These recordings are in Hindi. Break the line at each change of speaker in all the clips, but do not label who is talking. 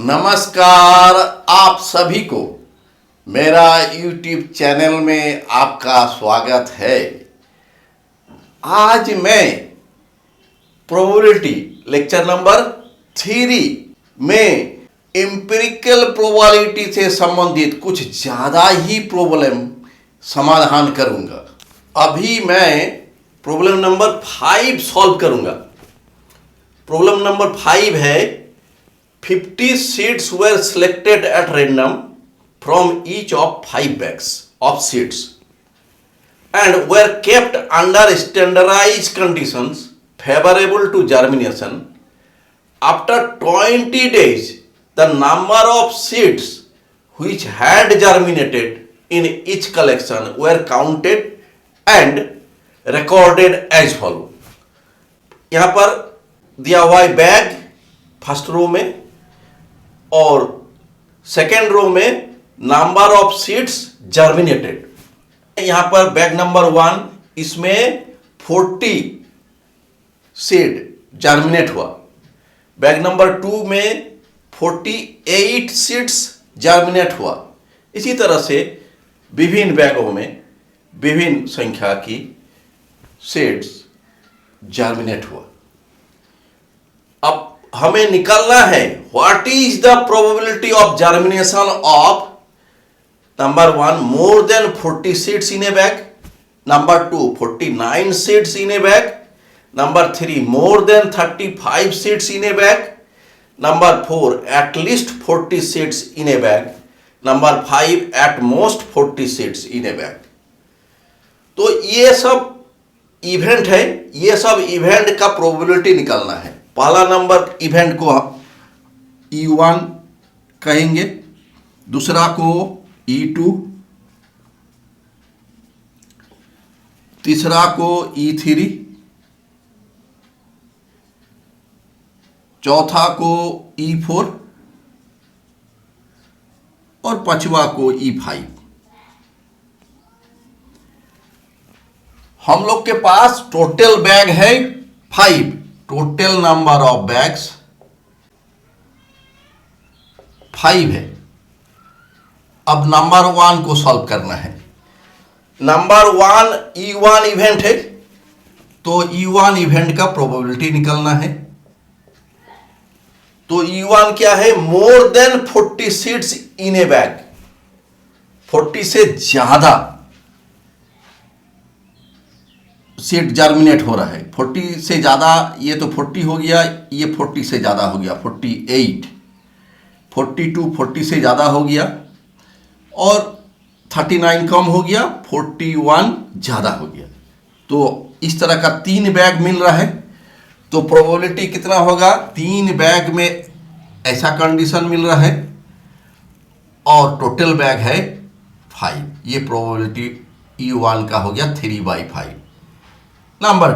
नमस्कार आप सभी को मेरा YouTube चैनल में आपका स्वागत है। आज मैं प्रोबेबिलिटी लेक्चर नंबर 3 में एम्पिरिकल प्रोबेबिलिटी से संबंधित कुछ ज़्यादा ही प्रॉब्लम समाधान करूंगा। अभी मैं प्रॉब्लम नंबर 5 सॉल्व करूंगा। प्रॉब्लम नंबर 5 है 50 seeds were selected at random from each of 5 bags of seeds and were kept under standardized conditions favorable to germination. After 20 days, the number of seeds which had germinated in each collection were counted and recorded as follow. यहाँ पर दिया हुआ है बैग फर्स्ट रो में और सेकेंड रो में नंबर ऑफ सीड्स जर्मिनेटेड। यहां पर बैग नंबर 1 इसमें 40 सीड जर्मिनेट हुआ। बैग नंबर 2 में 48 सीड्स जर्मिनेट हुआ। इसी तरह से विभिन्न बैगों में विभिन्न संख्या की सीड्स जर्मिनेट हुआ। अब हमें निकालना है what is the probability of germination of number 1 more than 40 seeds in a bag, number 2 49 seeds in a bag, number 3 more than 35 seeds in a bag, number 4 eight least 40 seeds in a bag, number 5 at most 40 seeds in a bag. तो ये सब इवेंट है, ये सब इवेंट का प्रोबेबिलिटी निकालना है। पहला नंबर इवेंट को E1 कहेंगे, दूसरा को E2, तीसरा को E3, चौथा को E4 और पांचवा को E5। हम लोग के पास टोटल बैग है 5। टोटल नंबर ऑफ बैग्स 5 है। अब नंबर 1 को सॉल्व करना है। नंबर 1 E1 इवेंट है, तो E1 इवेंट का प्रोबेबिलिटी निकालना है। तो E1 क्या है? More than 40 seeds in a bag. 40 से ज्यादा सीड जर्मिनेट हो रहा है। 40 से ज़्यादा, ये तो 40 हो गया, ये 40 से ज़्यादा हो गया 48, 42 40 से ज़्यादा हो गया और 39 कम हो गया, 41 ज़्यादा हो गया। तो इस तरह का 3 बैग मिल रहा है। तो प्रोबेबिलिटी कितना होगा? 3 बैग में ऐसा कंडीशन मिल रहा है और टोटल बैग है 5। ये प्रोबेबिलिटी E1 का हो गया 3/5। नंबर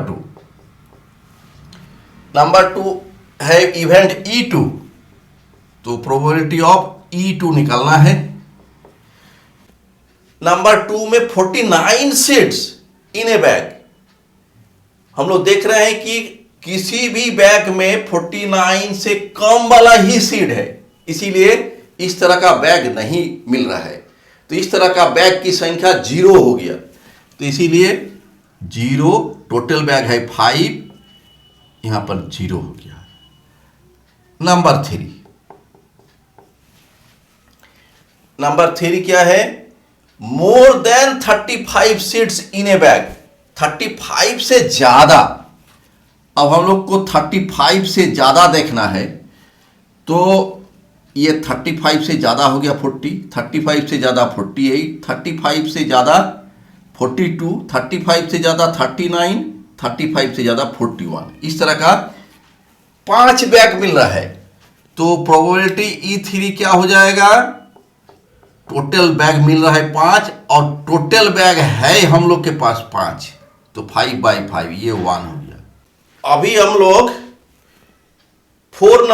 2 है इवेंट E2। तो प्रोबेबिलिटी ऑफ E2 निकालना है। नंबर 2 में 49 सीड्स इन ए बैग। हम लोग देख रहे हैं कि किसी भी बैग में 49 से कम वाला ही सीड है, इसीलिए इस तरह का बैग नहीं मिल रहा है। तो इस तरह का बैग की संख्या 0 हो गया, तो इसीलिए 0। टोटल बैग है 5, यहां पर 0 हो गया। नंबर 3 क्या है? More than 35 seeds in a bag. 35 से ज्यादा। अब हम लोग को 35 से ज्यादा देखना है, तो ये 35 से ज्यादा हो गया 40, 35 से ज्यादा 48, 35 से ज्यादा 42, 35 से ज़्यादा 39, 35 से ज़्यादा 41। इस तरह का 5 बैग मिल रहा है। तो प्रोबेबिलिटी E3 क्या हो जाएगा? टोटल बैग मिल रहा है 5 और टोटल बैग है हम लोग के पास 5, तो 5/5 ये 1 हो गया। अभी हम लोग 4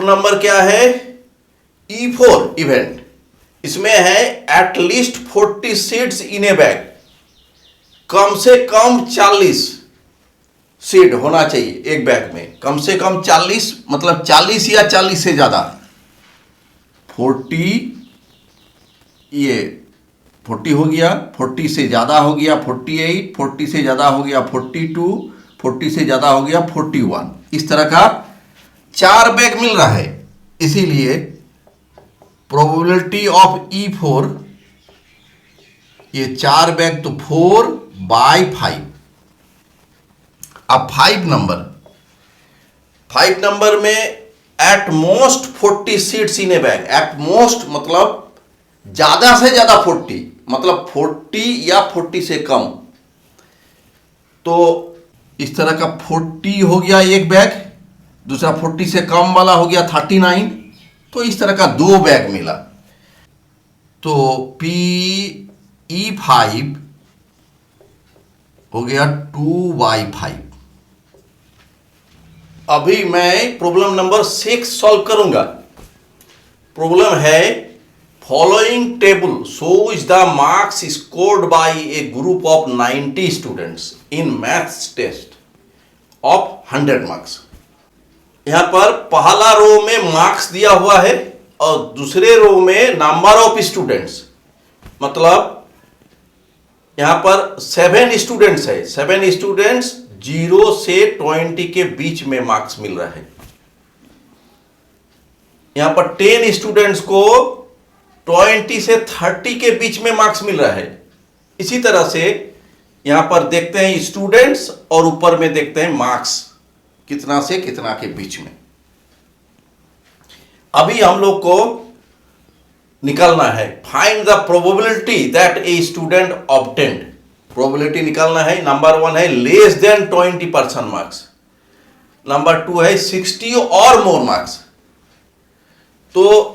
नंबर क्या है? E4 event. इसमें है at least 40 seeds in a bag, कम से कम 40 सीट होना चाहिए एक बैग में, कम से कम 40, मतलब 40 या 40 से ज़्यादा। 40, ये 40 हो गया, 40 से ज़्यादा हो गया 48, 40 से ज़्यादा हो गया 42, 40 से ज़्यादा हो गया 41। इस तरह का 4 बैग मिल रहा है। इसीलिए प्रोबेबिलिटी ऑफ E4, ये 4 बैग तो 4/5। अब 5 नंबर में at most 40 seats in a bag. At most मतलब ज्यादा से ज्यादा 40, मतलब 40 या 40 से कम। तो इस तरह का 40 हो गया एक बैग, दूसरा 40 से कम वाला हो गया 39। तो इस तरह का 2 बैग मिला। तो PE5 हो गया 2/5। अभी मैं प्रॉब्लम नंबर 6 सॉल्व करूंगा। प्रॉब्लम है following table shows the marks scored by a group of 90 students in maths test of 100 marks. यहां पर पहला रो में मार्क्स दिया हुआ है और दूसरे रो में नंबर ऑफ स्टूडेंट्स, मतलब यहां पर 7 स्टूडेंट्स है। 7 स्टूडेंट्स 0 से 20 के बीच में मार्क्स मिल रहा है। यहां पर 10 स्टूडेंट्स को 20 से 30 के बीच में मार्क्स मिल रहा है। इसी तरह से यहां पर देखते हैं स्टूडेंट्स और ऊपर में देखते हैं मार्क्स, कितना से कितना के बीच में। अभी हम लोग को निकालना है find the probability that a student obtained. Probability निकालना है। नंबर 1 है लेस देन 20% मार्क्स, नंबर 2 है 60 और मोर मार्क्स। तो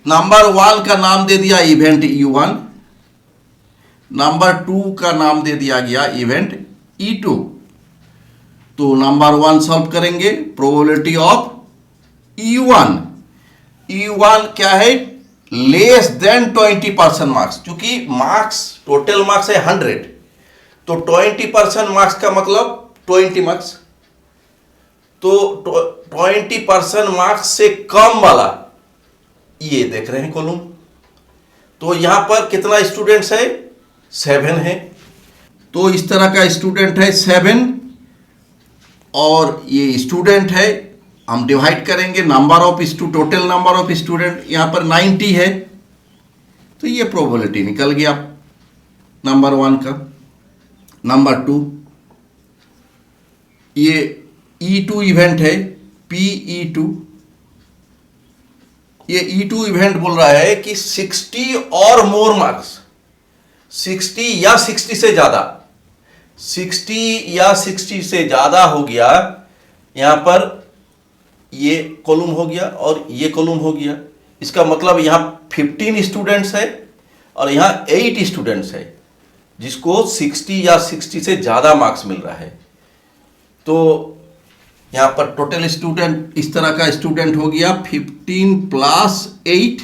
नंबर 1 का नाम दे दिया इवेंट E1, नंबर 2 का नाम दे दिया गया इवेंट E2। तो नंबर 1 सॉल्व करेंगे। प्रोबेबिलिटी ऑफ E1, E1 क्या है? Less than 20% marks. क्योंकि मार्क्स टोटल मार्क्स है 100, तो 20% मार्क्स का मतलब 20 मार्क्स। तो 20% मार्क्स से कम वाला ये देख रहे हैं कॉलम। तो यहां पर कितना स्टूडेंट्स है? 7 है। तो इस तरह का स्टूडेंट है 7 और ये स्टूडेंट है। हम डिवाइड करेंगे number of total number of student, यहां पर 90 है। तो ये प्रोबेबिलिटी निकल गया नंबर 1 का। नंबर 2, ये E2 इवेंट है PE2। ये E2 इवेंट बोल रहा है कि 60 और मोर मार्क्स, 60 या 60 से ज्यादा, 60 या 60 से ज्यादा हो गया। यहां पर ये कॉलम हो गया और ये कॉलम हो गया। इसका मतलब यहां 15 स्टूडेंट्स है और यहां 8 स्टूडेंट्स है जिसको 60 या 60 से ज्यादा मार्क्स मिल रहा है। तो यहां पर टोटल स्टूडेंट इस तरह का स्टूडेंट हो गया 15 + 8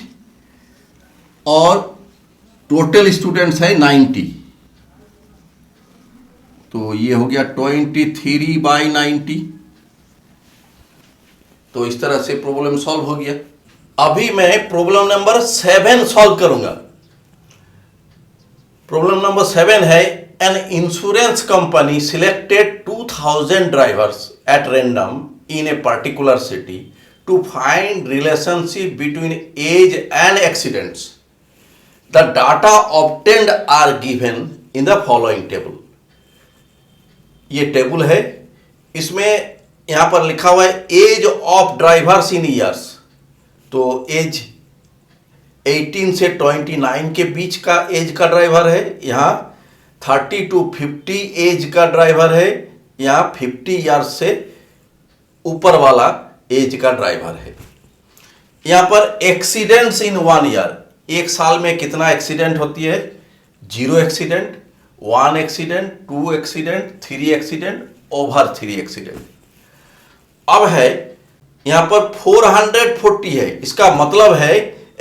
और टोटल स्टूडेंट्स है 90। तो ये हो गया 23/90। तो इस तरह से प्रॉब्लम सॉल्व हो गया। अभी मैं प्रॉब्लम नंबर 7 सॉल्व करूंगा। प्रॉब्लम नंबर 7 है an insurance company selected 2000 drivers at random in a particular city to find relationship between age and accidents. The data obtained are given in the following table. ये टेबल है, इसमें यहां पर लिखा हुआ है age of drivers in years. तो एज 18 से 29 के बीच का एज का ड्राइवर है, यहां 30 to 50 एज का ड्राइवर है, यहां 50 ईयर्स से ऊपर वाला एज का ड्राइवर है। यहां पर एक्सीडेंट्स इन 1 ईयर, एक साल में कितना एक्सीडेंट होती है? 0 accident, 1 accident, 2 accident, 3 accident, over 3 accident. अब है यहां पर 440 है। इसका मतलब है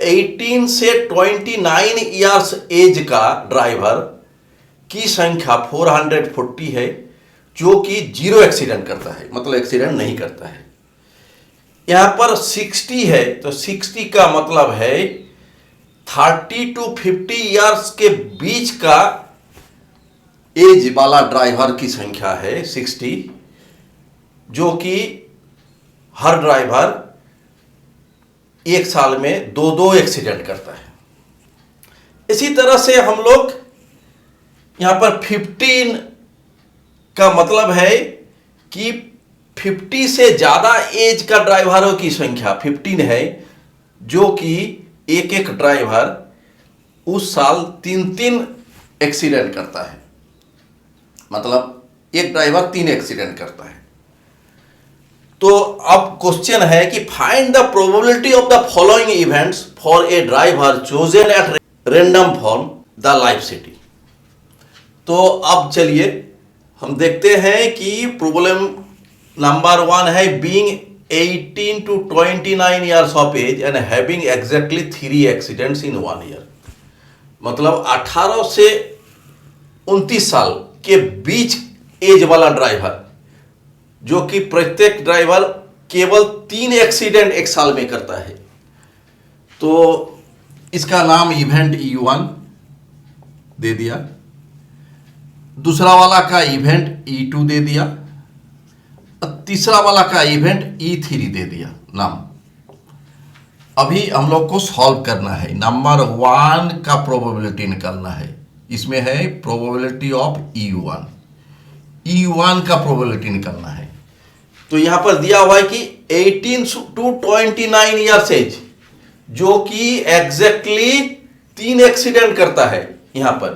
18 से 29 ईयर्स एज का ड्राइवर की संख्या 440 है। जो कि जीरो एक्सीडेंट करता है, मतलब एक्सीडेंट नहीं करता है। यहां पर 60 है, तो 60 का मतलब है 30 to 50 ईयर्स के बीच का एज वाला ड्राइवर की संख्या है 60, जो कि हर ड्राइवर एक साल में दो एक्सीडेंट करता है। इसी तरह से हम लोग यहां पर 15 का मतलब है कि 50 से ज्यादा एज का ड्राइवरों की संख्या 15 है, जो कि एक ड्राइवर उस साल 3 एक्सीडेंट करता है, मतलब एक ड्राइवर 3 एक्सीडेंट करता है। तो अब क्वेश्चन है कि find the probability of the following events for a driver chosen eight random from the life city. तो अब चलिए हम देखते हैं कि प्रॉब्लम नंबर 1 है being 18 to 29 years of age and having exactly 3 accidents in 1 year। मतलब 18 से 29 साल के बीच एज वाला ड्राइवर, जो कि प्रत्येक ड्राइवर केवल 3 एक्सीडेंट एक साल में करता है। तो इसका नाम इवेंट E1 दे दिया, दूसरा वाला का इवेंट E2 दे दिया, तीसरा वाला का इवेंट E3 दे दिया नाम। अभी हम लोग को सॉल्व करना है, नंबर 1 का प्रोबेबिलिटी निकालना है। इसमें है प्रोबेबिलिटी ऑफ E1 का प्रोबेबिलिटी निकालना है। तो यहां पर दिया हुआ है कि 18 to 29 ईयर्स एज, जो कि एग्जैक्टली 3 एक्सीडेंट करता है यहां पर।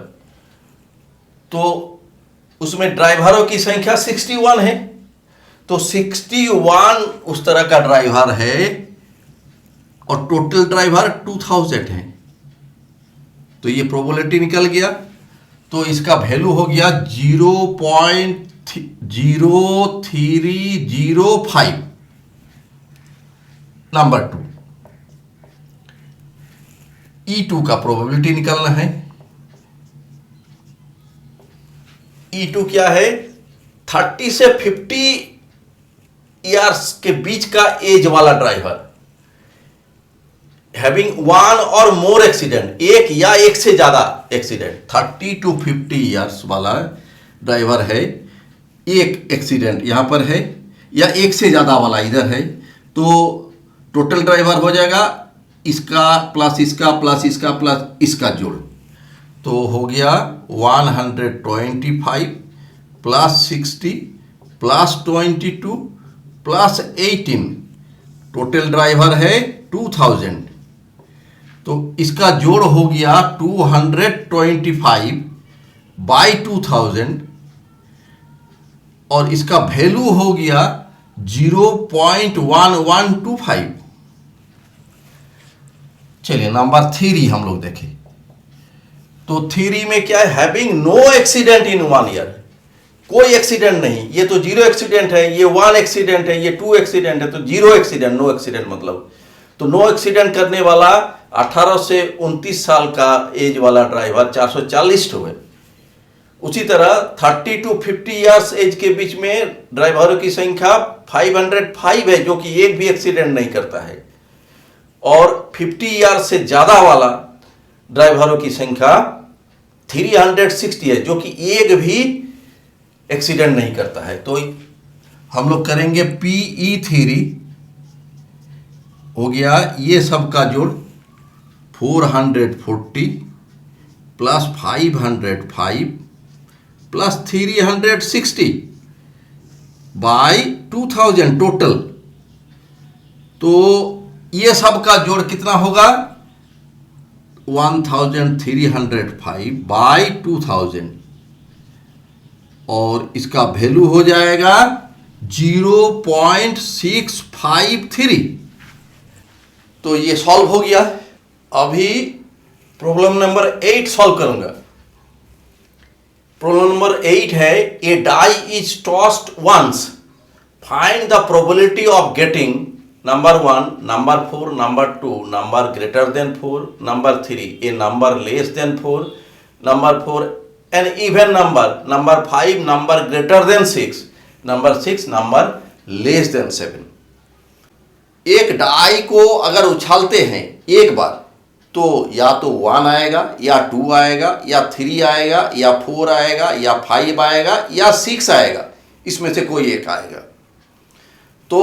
तो उसमें ड्राइवरों की संख्या 61 है, तो 61 उस तरह का ड्राइवर है और टोटल ड्राइवर 2000 है। तो ये प्रोबेबिलिटी निकल गया, तो इसका वैल्यू हो गया 0.0305। नंबर 2 E2 का प्रोबेबिलिटी निकालना है। E2 क्या है? 30 से 50 ईयर्स के बीच का एज वाला ड्राइवर हैविंग 1 और मोर एक्सीडेंट, एक या एक से ज्यादा एक्सीडेंट। 30 to 50 ईयर्स वाला ड्राइवर है, एक एक्सीडेंट यहां पर है या एक से ज्यादा वाला इधर है, तो टोटल ड्राइवर हो जाएगा इसका प्लस इसका प्लस इसका प्लस इसका जोड़, तो हो गया 125 plus 60 plus 22 plus 18, total driver है 2000। तो इसका जोड़ हो गया 225 बाई 2000 और इसका वैल्यू हो गया 0.1125। चलिए नंबर 3 हम लोग देखें। तो 3 में क्या है? Having no accident in 1 year, कोई एक्सीडेंट नहीं। ये तो 0 एक्सीडेंट है, ये 1 एक्सीडेंट है, ये 2 एक्सीडेंट है, तो 0 एक्सीडेंट, नो एक्सीडेंट मतलब। तो नो एक्सीडेंट करने वाला 18 से 29 साल का एज वाला ड्राइवर 440 हुए। उसी तरह 30 to 50 ईयर्स एज के बीच में ड्राइवरों की संख्या 505 है, जो कि एक भी एक्सीडेंट नहीं करता है। और 50 ईयर्स से ज्यादा वाला ड्राइवरों की संख्या 360 है, जो कि एक भी एक्सीडेंट नहीं करता है। तो हम लोग करेंगे PE3 हो गया ये सब का जोड़ 440 प्लस 505 प्लस 360 बाई 2000 टोटल। तो ये सब का जोड़ कितना होगा? 1305 बाई 2000 और इसका वैल्यू हो जाएगा 0.653। तो ये सॉल्व हो गया। अभी प्रॉब्लम नंबर 8 सॉल्व करूंगा। प्रॉब्लम नंबर 8 है a die is tossed once, find the probability of getting number 1, number 4, number 2, number greater than 4, number 3, a number less than 4, number 4 an even number, number 5 number greater than 6, number 6 number less than 7। एक डाई को अगर उछालते हैं एक बार तो या तो 1 आएगा या 2 आएगा या 3 आएगा या 4 आएगा या 5 आएगा या 6 आएगा, इसमें से कोई एक आएगा। तो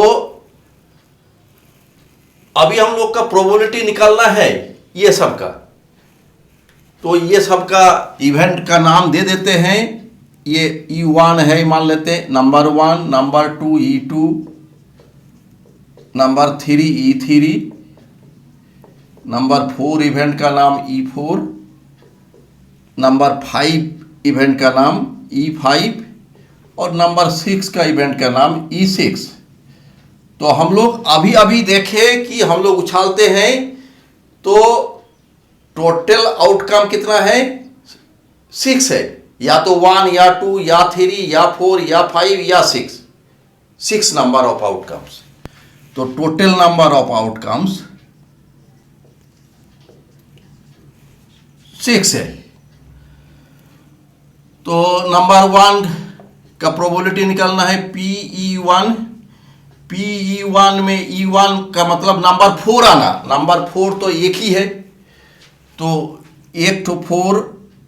अभी हम लोग का प्रोबेबिलिटी निकालना है ये सब का, तो ये सब का इवेंट का नाम दे देते हैं। ये E1 है मान लेते हैं, number 1, number 2 E2, number 3 E3, number 4 event का नाम E4, नंबर 5 इवेंट का नाम E5 और नंबर 6 का इवेंट का नाम E6। तो हम लोग अभी अभी देखें कि हम लोग उछालते हैं तो टोटल आउटकम कितना है, 6 है, या तो 1 या 2 या 3 या 4 या 5 या 6 नंबर ऑफ आउटकम्स। तो टोटल नंबर ऑफ आउटकम्स 6 है। तो नंबर 1 का प्रोबेबिलिटी निकालना है PE1। PE1 में E1 का मतलब नंबर 4 आना, नंबर 4 तो एक ही है, तो 1 to 4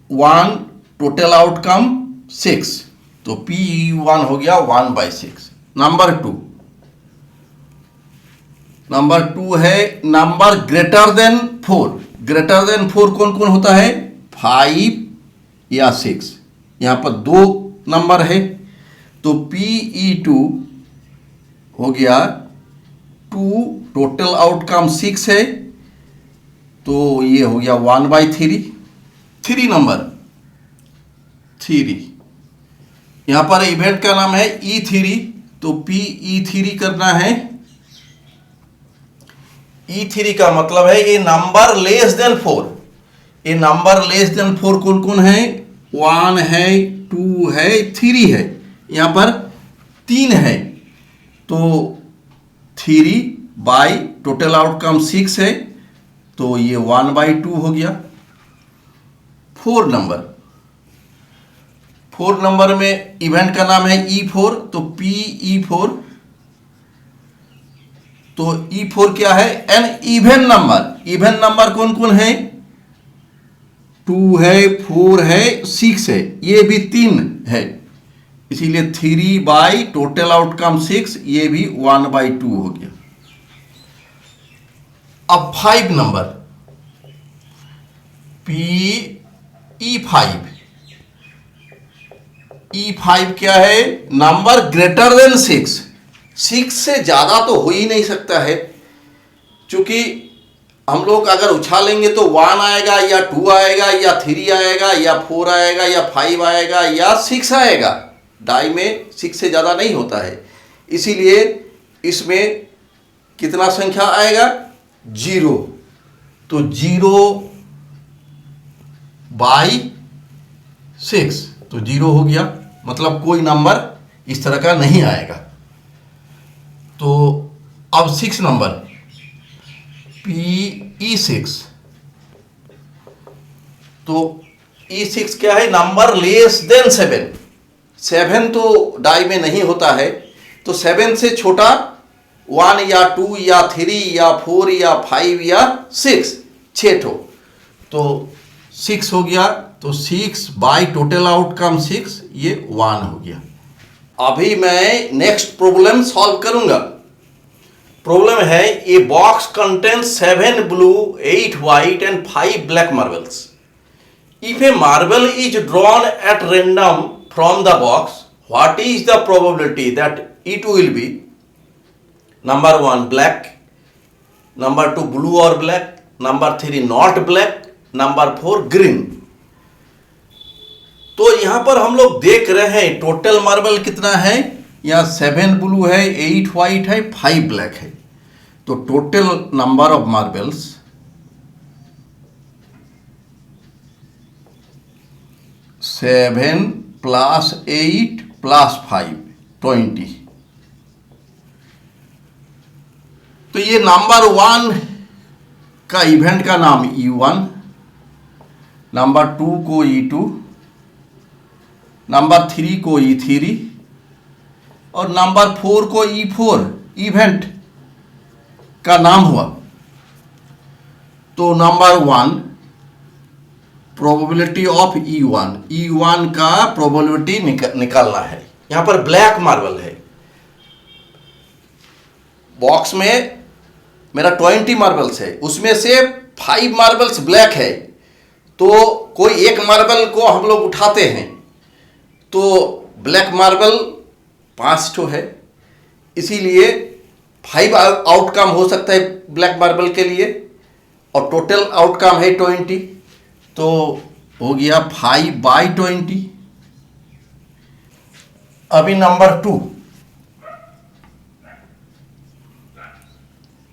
1, टोटल आउटकम 6, तो PE1 हो गया 1/6। नंबर 2 है number greater than 4। Greater than 4 कौन कौन होता है, 5 या 6, यहाँ पर 2 नंबर है, तो PE2 हो गया 2, टोटल आउटकम 6 है, तो ये हो गया 1/3। 3 नंबर 3, यहाँ पर इवेंट का नाम है E3, तो PE3 करना है। E3 का मतलब है ये नंबर लेस देन 4। ये नंबर लेस देन 4 कौन कौन है, 1 है, 2 है, 3 है, यहाँ पर 3 है, तो 3 बाई टोटल आउटकम 6 है, तो ये 1/2 हो गया। 4 नंबर में इवेंट का नाम है E4, तो PE4, तो E4 क्या है, an even number. Even number कौन कौन है, 2 है, 4 है, 6 है, ये भी 3 है, इसीलिए 3 बाई टोटल आउटकम 6, ये भी 1/2 हो गया। अब 5 नंबर PE5। E5 क्या है, नंबर ग्रेटर देन 6 से ज़्यादा तो हो ही नहीं सकता है, क्योंकि हम लोग अगर उछालेंगे तो 1 आएगा या 2 आएगा या 3 आएगा या 4 आएगा या 5 आएगा या 6 आएगा। डाई में 6 से ज़्यादा नहीं होता है, इसीलिए इसमें कितना संख्या आएगा, 0, तो 0/6, तो 0 हो गया, मतलब कोई नंबर इस तरह का नहीं आएगा। तो अब 6 नंबर PE6, तो E6 क्या है, नंबर लेस देन 7। 7 तो डाई में नहीं होता है, तो 7 से छोटा 1 या 2 या 3 या 4 या 5 या 6 ठो, तो 6 हो गया, तो 6 बाई टोटल आउटकम 6, ये 1 हो गया। अभी मैं नेक्स्ट प्रॉब्लम सॉल्व करूंगा। प्रॉब्लम है, a box contains 7 blue, 8 white and 5 black marbles. If a marble is drawn at random from the box, what is the probability that it will be, number 1 black, number 2 blue और black, number 3 not black, number 4 green. तो यहां पर हम लोग देख रहे हैं टोटल मार्बल कितना है, यहाँ 7 ब्लू है, 8 व्हाइट है, 5 ब्लैक है, तो टोटल नंबर ऑफ मार्बल्स 7 + 8 + 5 20। तो ये नंबर 1 का इवेंट का नाम E1, नंबर 2 को E2, नंबर 3 को E3 और नंबर 4 को E4 इवेंट का नाम हुआ। तो नंबर 1 प्रोबेबिलिटी ऑफ E1 का प्रोबेबिलिटी निकालना है। यहां पर ब्लैक मार्बल है, बॉक्स में मेरा 20 मार्बल्स है, उसमें से 5 मार्बल्स ब्लैक है। तो कोई एक मार्बल को हम लोग उठाते हैं, तो ब्लैक मार्बल 5 ठो है, इसीलिए 5 आउटकम हो सकता है ब्लैक मार्बल के लिए और टोटल आउटकम है 20। तो हो गया 5/20। अभी number 2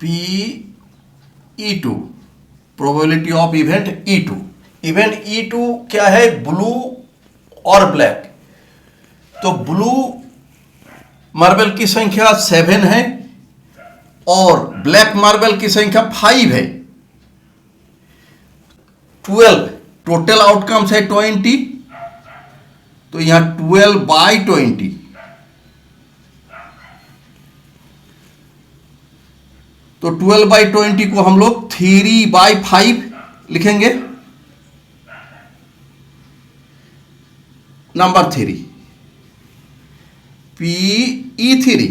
PE2 probability of event E2। Event E2 क्या है? ब्लू और ब्लैक। तो ब्लू मार्बल की संख्या 7 है और ब्लैक मार्बल की संख्या 5 है। 12 टोटल आउटकम्स है 20, तो यहां 12/20। तो 12/20 को हम लोग 3/5 लिखेंगे। Number 3 PE3।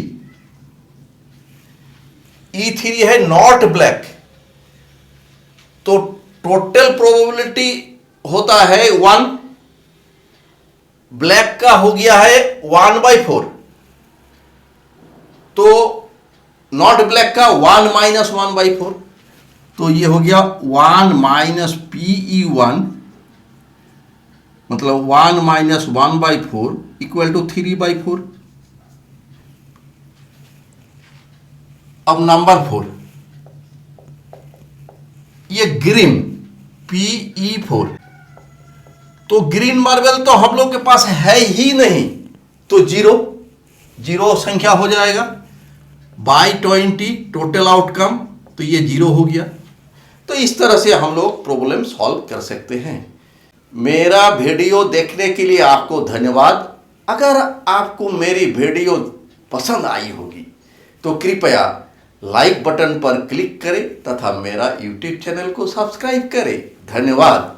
E3 है नॉट ब्लैक, तो टोटल प्रोबेबिलिटी होता है 1, ब्लैक का हो गया है 1/4। तो नॉट ब्लैक का 1 - 1/4, तो ये हो गया 1 - PE1, मतलब 1 - 1/4 इक्वल टू 3/4। अब नंबर 4 ये ग्रीन PE4। तो ग्रीन मार्बल तो हम लोग के पास है ही नहीं, तो 0 संख्या हो जाएगा। /20 टोटल आउटकम, तो ये 0 हो गया। तो इस तरह से हम लोग प्रॉब्लम सॉल्व कर सकते हैं। मेरा वीडियो देखने के लिए आपको धन्यवाद। अगर आपको मेरी वीडियो पसंद आई होगी तो कृपया लाइक बटन पर क्लिक करें तथा मेरा YouTube चैनल को सब्सक्राइब करें। धन्यवाद।